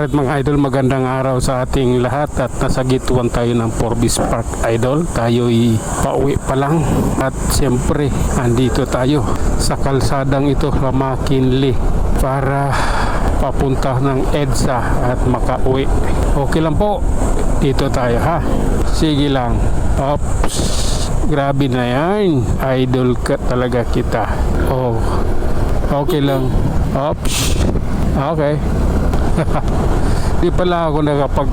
Alright mga idol, magandang araw sa ating lahat at nasa gate 1 tayo ng Forbes Park idol. Tayo'y pauwi pa lang at siyempre andito tayo sa kalsadang ito, Ramakinli, para papunta ng EDSA at makauwi. Okay lang po, dito tayo ha. Sige lang. Ops, grabe na yan, idol ka talaga kita. Oh, okay lang. Ops, okay. Di pala ako nakapag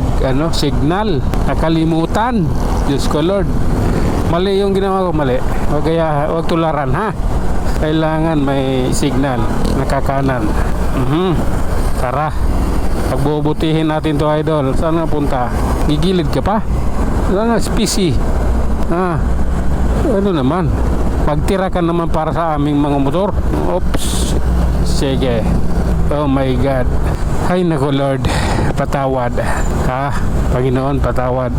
signal, nakalimutan. Diyos ko Lord, mali yung ginawa ko, mali. O kaya huwag tularan ha, kailangan may signal, nakakanan. Tara, pagbubutihin natin to idol. Saan na punta? Gigilid ka pa? Saan na specie? Ano naman, magtira ka naman para sa aming mga motor. Oops, sige. Oh my God. Ay nako Lord, patawad ha, Panginoon, patawad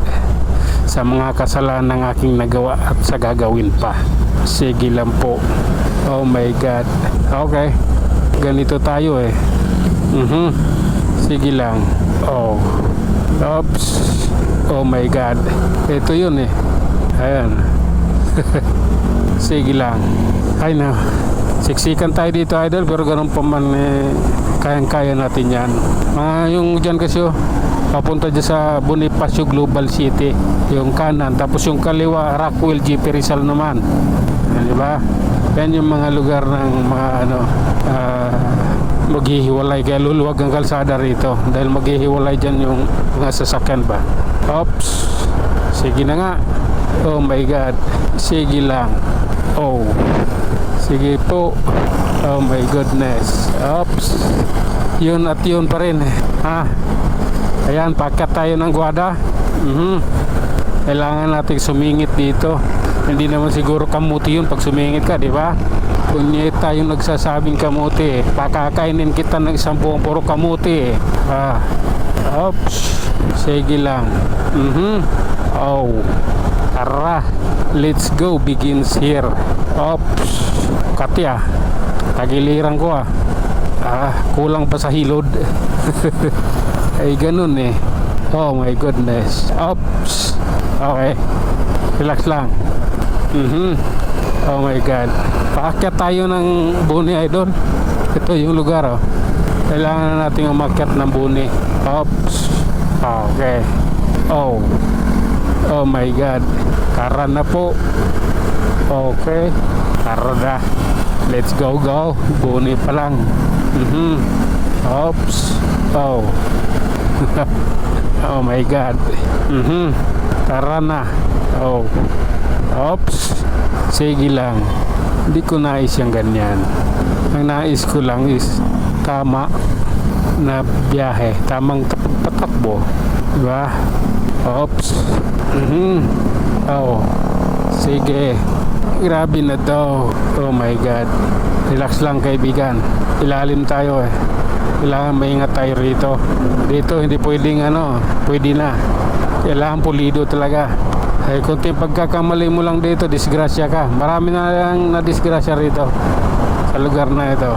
sa mga kasalanan ng aking nagawa at sa gagawin pa. Sige lang po. Oh my God. Okay, ganito tayo eh. Sige lang. Oh, oops, oh my God, ito yun eh. Ayan. Sige lang. Ay na, siksikan tayo dito idol, pero ganun pa man eh, kayang-kaya natin yan. Yung dyan kasi papunta dyan sa Bonifacio Global City, yung kanan, tapos yung kaliwa Rockwell GP Rizal naman. Yan, diba? Yan yung mga lugar ng mga maghihiwalay, kaya luluwag ang kalsada rito dahil maghihiwalay dyan yung mga sasakyan ba. Oops, sige na nga. Oh my God, sige lang. Oh, sige po. Oh my goodness. Oops, yun at yun pa rin ha. Ayan, pakat tayo ng Guada. Kailangan natin sumingit dito. Hindi naman siguro kamuti yun pag sumingit ka, di ba? Kunyeta yung nagsasabing kamuti, pakakainin kita ng isang buong puro kamuti Oops, sige lang. Oh, tara, let's go, begins here. Oops, katya, tagiliran ko kulang pa sa hilod. Ay ganun eh. Oh my goodness. Oops, okay, relax lang. Oh my God, paakyat tayo ng Buni idol. Ito yung lugar kailangan na natin umakyat ng Buni. Oops, okay. Oh, oh my God, tara na po. Okay, tara na, let's go. Buni pa lang. Oops, oh. Oh my God. Tara na. Oh, oops, sige lang. Hindi ko nais yung ganyan. Ang nais ko lang is tama na biyahe, tamang patakbo, diba? Oops. Oh, sige, grabe na daw. Oh my God, relax lang kaibigan, ilalim tayo eh. Kailangan maingat tayo rito. Dito hindi pwedeng pwede na, kailangan pulido talaga. Ay kunting pagkakamali mo lang dito, disgrasya ka. Marami na lang na disgrasya rito sa lugar na ito.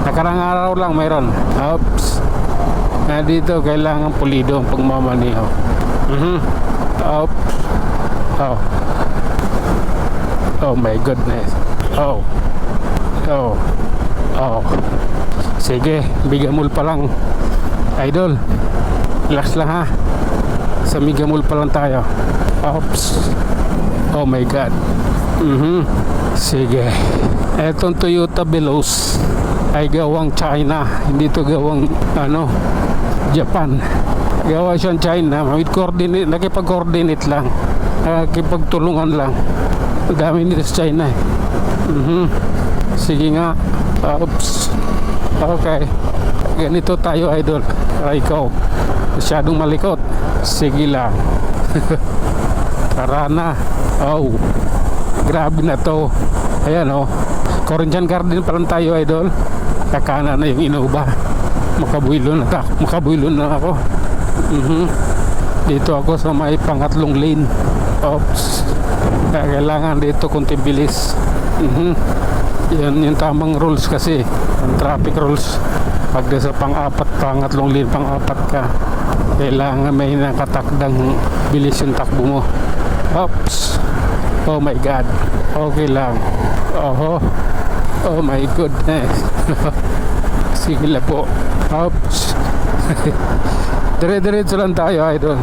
Nakarang araw lang mayroon. Oops, na dito kailangan pulido ang pagmamaniho. Oops. Oh, oh my goodness. Oh, oh, oh. Sige, bigamul pa lang idol, relax lang ha. Sa bigamul pa lang tayo. Oops, oh my God. Sige, etong Toyota Veloz ay gawang China, hindi to gawang Japan. Gawa siyang China with coordinate, nakipag-coordinate lang, nakipagtulungan lang. Dami nito sa China eh. Sige nga. Oops, okay, ganito tayo idol. Aray ko, masyadong malikot. Sige lang. Tara na. Oh, grabe na to. Ayan Corinthian Garden pa lang tayo idol. Kakana na yung Innova. Makabuilo na ako. Dito ako sa may pangatlong lane. Oops, kailangan dito kunti bilis. Yan yung tamang rules kasi, ang traffic rules. Pag sa pang-apat, pangatlong lane, pang-apat ka, kailangan may nakatakdang bilis yung takbo mo. Oops. Oh my God. Okay lang. Oh my goodness. Sige lang po. Oops. Dire-diretso lang tayo, idol.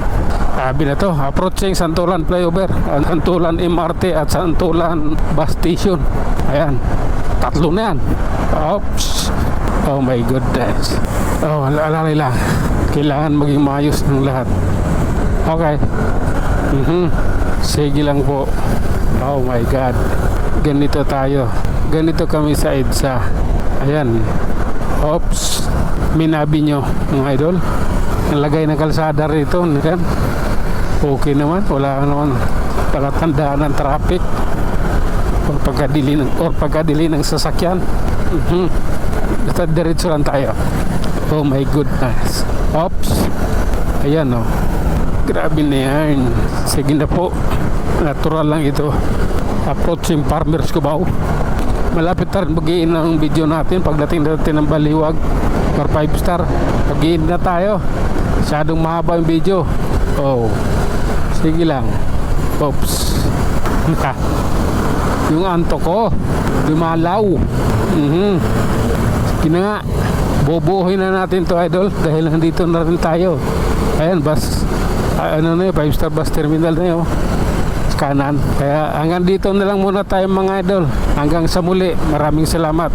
Sabi na to, approaching Santolan Flyover, Santolan MRT at Santolan Bus Station. Ayan, tatlo na yan. Oops. Oh my goodness. Oh, alalay lang. Kailangan maging maayos ng lahat. Okay. Sige lang po. Oh my God. Ganito tayo. Ganito kami sa EDSA. Ayan. Oops. Minabi nyo, mga idol. Nalagay ng kalsada rito. Ayan. Okay naman. Wala naman palatandaan ng traffic or pagkadili ng sasakyan. Basta diretso lang tayo. Oh my goodness. Oops. Ayan o. Grabe na yan. Sige na po. Natural lang ito. Approaching Farmers Cubao. Malapit na rin mag-i-in ng video natin. Pagdating natin ng Baliwag or 5 star, mag-i-in na tayo. Masyadong mahaba yung video. Oh. Sige lang. Oops. Yung anto ko lumalaw. Sige na nga. Bobohin na natin to, idol, dahil nandito na rin tayo. Ayan, bus. Ano na yun, 5 star bus terminal na yun. Kanan. Kaya hanggang dito na lang muna tayo, mga idol. Hanggang sa muli. Maraming salamat.